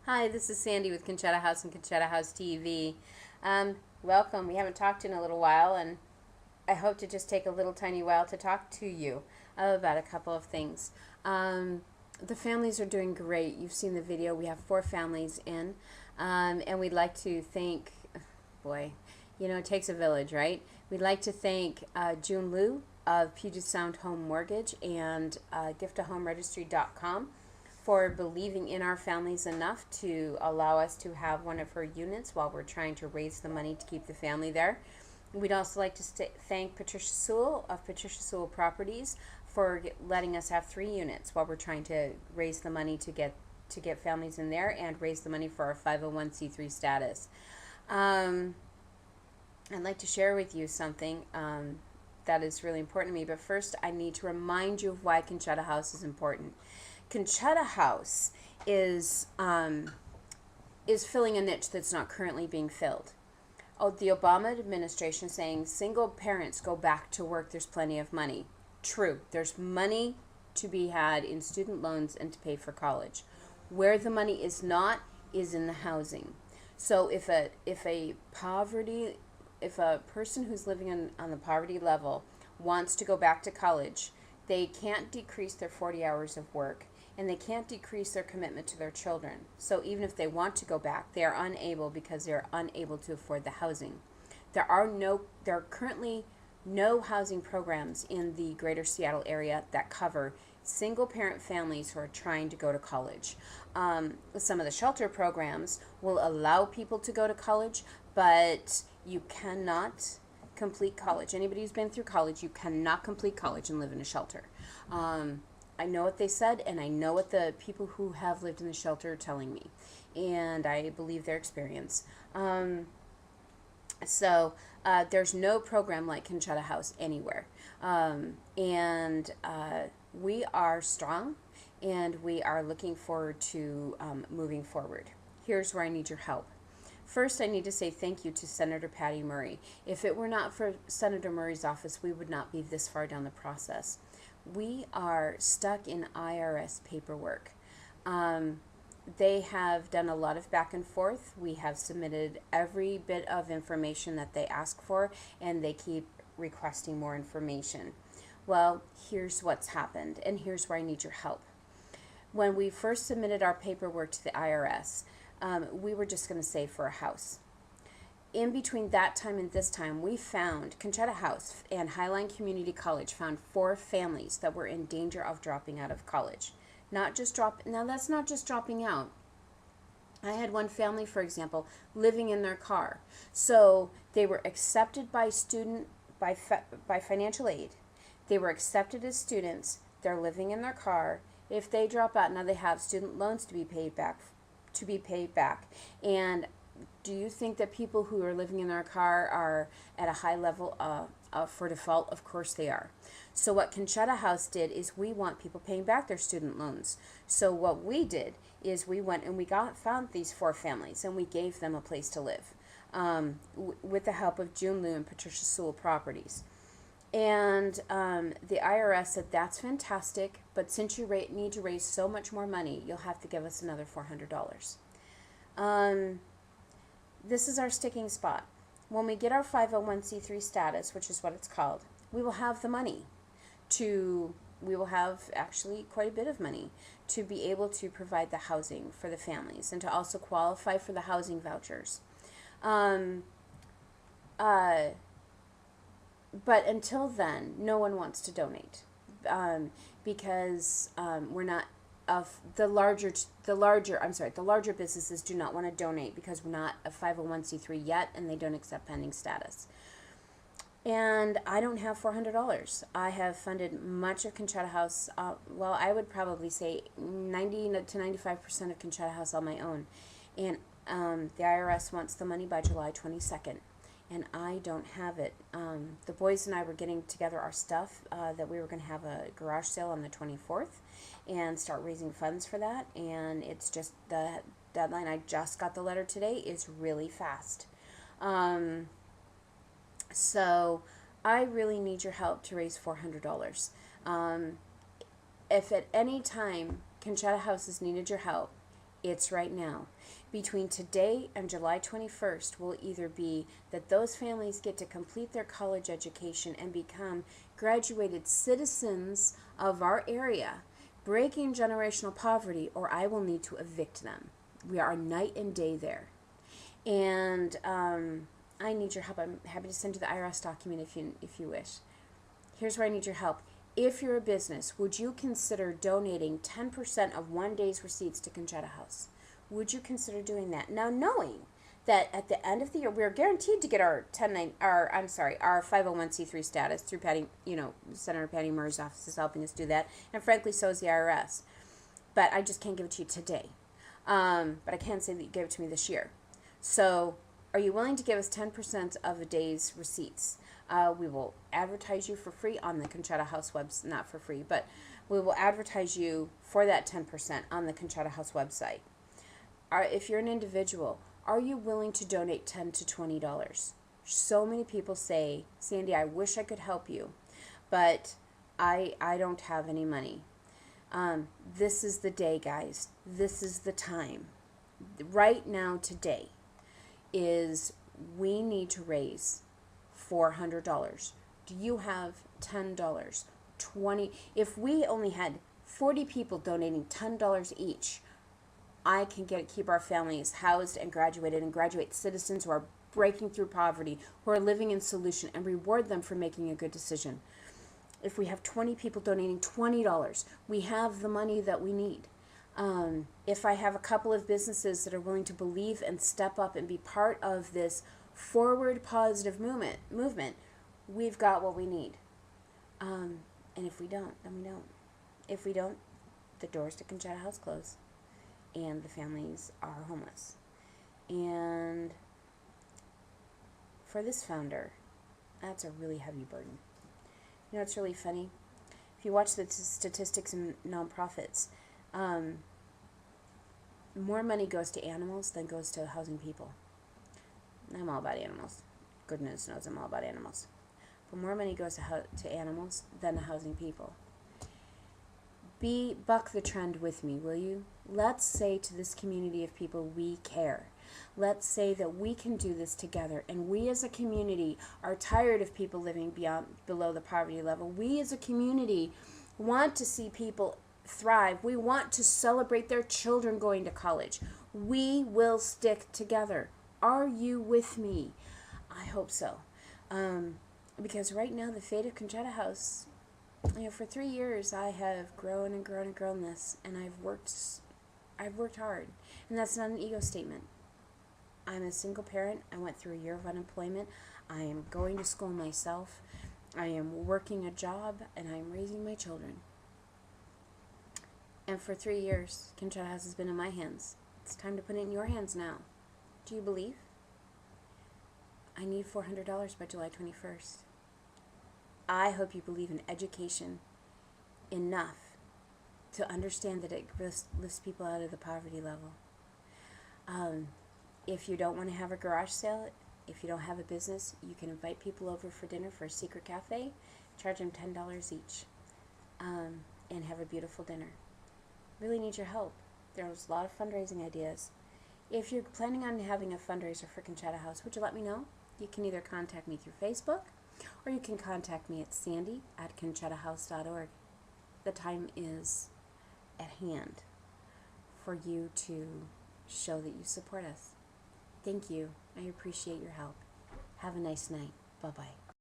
Hi, this is Sandy with Conchetta House and Conchetta House TV. Welcome. We haven't talked in a little while, and I hope to just take a little tiny while to talk to you about a couple of things. The families are doing great. You've seen the video. We have 4 families in, and we'd like to thank, boy, it takes a village, right? We'd like to thank June Liu of Puget Sound Home Mortgage and giftahomeregistry.com for believing in our families enough to allow us to have one of her units while we're trying to raise the money to keep the family there. We'd also like to thank Patricia Sewell of Patricia Sewell Properties for letting us have 3 units while we're trying to raise the money to get families in there and raise the money for our 501c3 status. I'd like to share with you something that is really important to me, but first I need to remind you of why Conchetta House is important. Conchetta House is filling a niche that's not currently being filled. Oh, the Obama administration saying single parents go back to work, there's plenty of money. True, there's money to be had in student loans and to pay for college. Where the money is not is in the housing. So if a person who's living on the poverty level wants to go back to college, they can't decrease their 40 hours of work, and they can't decrease their commitment to their children. So even if they want to go back, they are unable because they are unable to afford the housing. There are currently no housing programs in the greater Seattle area that cover single parent families who are trying to go to college. Some of the shelter programs will allow people to go to college, but you cannot complete college. Anybody who's been through college, you cannot complete college and live in a shelter. I know what they said, and I know what the people who have lived in the shelter are telling me, and I believe their experience. So there's no program like Conchetta House anywhere, and we are strong, and we are looking forward to moving forward. Here's where I need your help. First, I need to say thank you to Senator Patty Murray. If it were not for Senator Murray's office, we would not be this far down the process. We are stuck in IRS paperwork. They have done a lot of back and forth. We have submitted every bit of information that they ask for, and they keep requesting more information. Well, here's what's happened, and here's where I need your help. When we first submitted our paperwork to the IRS, we were just going to save for a house. In between that time and this time, we found Conchetta House and Highline Community College found 4 families that were in danger of dropping out of college. Now that's not just dropping out. I had one family, for example, living in their car. So they were accepted by financial aid. They were accepted as students. They're living in their car. If they drop out, now they have student loans to be paid back. And do you think that people who are living in their car are at a high level for default? Of course they are. So what Conchetta House did is we want people paying back their student loans. So what we did is we went and we found these 4 families, and we gave them a place to live with the help of June Liu and Patricia Sewell Properties. And the IRS said, that's fantastic, but since you need to raise so much more money, you'll have to give us another $400. This is our sticking spot. When we get our 501c3 status, which is what it's called, we will have the money we will have actually quite a bit of money to be able to provide the housing for the families and to also qualify for the housing vouchers. But until then, no one wants to donate because we're not the larger businesses do not want to donate because we're not a 501c3 yet, and they don't accept pending status. And I don't have $400. I have funded much of Conchetta House. I would probably say 90 to 95% of Conchetta House on my own, and the IRS wants the money by July 22nd. And I don't have it. The boys and I were getting together our stuff that we were going to have a garage sale on the 24th and start raising funds for that. And it's just the deadline. I just got the letter today is really fast. So I really need your help to raise $400. If at any time Conchetta House has needed your help, It's right now. Between today and July 21st will either be that those families get to complete their college education and become graduated citizens of our area, breaking generational poverty, or I will need to evict them. We are night and day there. And I need your help. I'm happy to send you the IRS document if you wish. Here's where I need your help. If you're a business, would you consider donating 10% of one day's receipts to Conchetta House? Would you consider doing that? Now, knowing that at the end of the year, we're guaranteed to get our 501c3 status through Senator Patty Murray's office is helping us do that, and frankly, so is the IRS. But I just can't give it to you today. But I can say that you gave it to me this year. So, are you willing to give us 10% of a day's receipts? We will advertise you for free on the Conchetta House website, not for free, but we will advertise you for that 10% on the Conchetta House website. If you're an individual, are you willing to donate $10 to $20? So many people say, Sandy, I wish I could help you, but I don't have any money. This is the day, guys. This is the time. Right now, today, is we need to raise $400. Do you have $10? 20? If we only had 40 people donating $10 each, I can keep our families housed and graduate citizens who are breaking through poverty, who are living in solution, and reward them for making a good decision. If we have 20 people donating $20, we have the money that we need. If I have a couple of businesses that are willing to believe and step up and be part of this forward positive movement, we've got what we need. And if we don't, then we don't. If we don't, the doors to Conchetta House close, and the families are homeless. And for this founder, that's a really heavy burden. You know, it's really funny. If you watch the statistics in nonprofits, more money goes to animals than goes to housing people. I'm all about animals. Goodness knows I'm all about animals. But more money goes to animals than to housing people. Buck the trend with me, will you? Let's say to this community of people, we care. Let's say that we can do this together, and we as a community are tired of people living below the poverty level. We as a community want to see people thrive. We want to celebrate their children going to college. We will stick together. Are you with me? I hope so. Because right now, the fate of Conchetta House, for 3 years, I have grown and grown and grown this, and I've worked hard. And that's not an ego statement. I'm a single parent. I went through a year of unemployment. I am going to school myself. I am working a job, and I'm raising my children. And for 3 years, Conchetta House has been in my hands. It's time to put it in your hands now. Do you believe? I need $400 by July 21st. I hope you believe in education enough to understand that it lifts people out of the poverty level. If you don't want to have a garage sale, if you don't have a business, you can invite people over for dinner for a secret cafe, charge them $10 each, and have a beautiful dinner. Really need your help. There's a lot of fundraising ideas. If you're planning on having a fundraiser for Conchetta House, would you let me know? You can either contact me through Facebook, or you can contact me at sandy@conchettahouse.org. The time is at hand for you to show that you support us. Thank you. I appreciate your help. Have a nice night. Bye-bye.